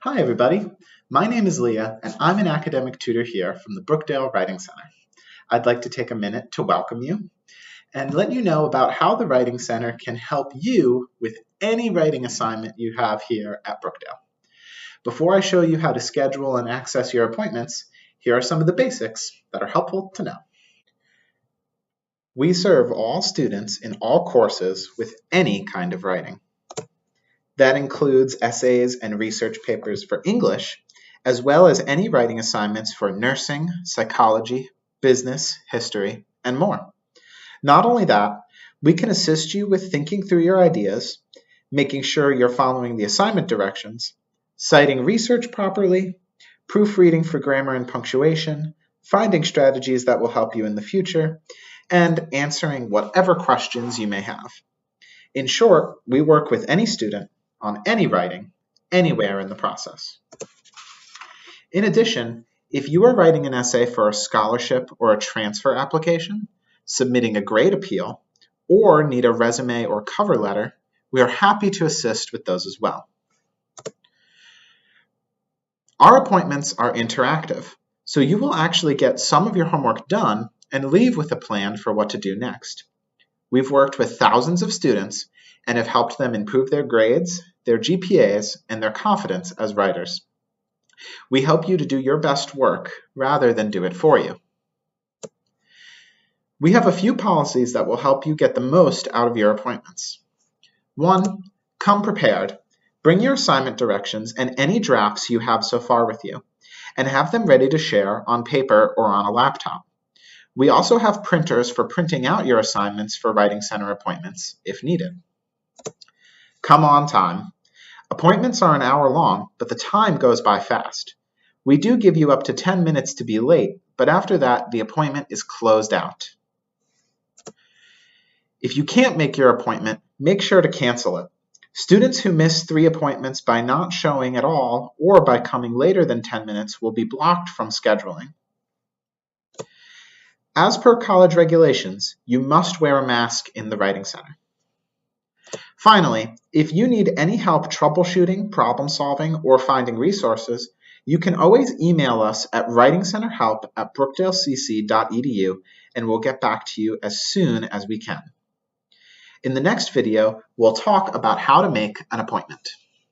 Hi everybody, my name is Leah and I'm an academic tutor here from the Brookdale Writing Center. I'd like to take a minute to welcome you and let you know about how the Writing Center can help you with any writing assignment you have here at Brookdale. Before I show you how to schedule and access your appointments, here are some of the basics that are helpful to know. We serve all students in all courses with any kind of writing. That includes essays and research papers for English, as well as any writing assignments for nursing, psychology, business, history, and more. Not only that, we can assist you with thinking through your ideas, making sure you're following the assignment directions, citing research properly, proofreading for grammar and punctuation, finding strategies that will help you in the future, and answering whatever questions you may have. In short, we work with any student on any writing, anywhere in the process. In addition, if you are writing an essay for a scholarship or a transfer application, submitting a grade appeal, or need a resume or cover letter, we are happy to assist with those as well. Our appointments are interactive, so you will actually get some of your homework done and leave with a plan for what to do next. We've worked with thousands of students and have helped them improve their grades, their GPAs, and their confidence as writers. We help you to do your best work rather than do it for you. We have a few policies that will help you get the most out of your appointments. 1. Come prepared. Bring your assignment directions and any drafts you have so far with you, and have them ready to share on paper or on a laptop. We also have printers for printing out your assignments for Writing Center appointments if needed. Come on time. Appointments are an hour long, but the time goes by fast. We do give you up to 10 minutes to be late, but after that, the appointment is closed out. If you can't make your appointment, make sure to cancel it. Students who miss 3 appointments by not showing at all or by coming later than 10 minutes will be blocked from scheduling. As per college regulations, you must wear a mask in the Writing Center. Finally, if you need any help troubleshooting, problem solving, or finding resources, you can always email us at writingcenterhelp@brookdalecc.edu and we'll get back to you as soon as we can. In the next video, we'll talk about how to make an appointment.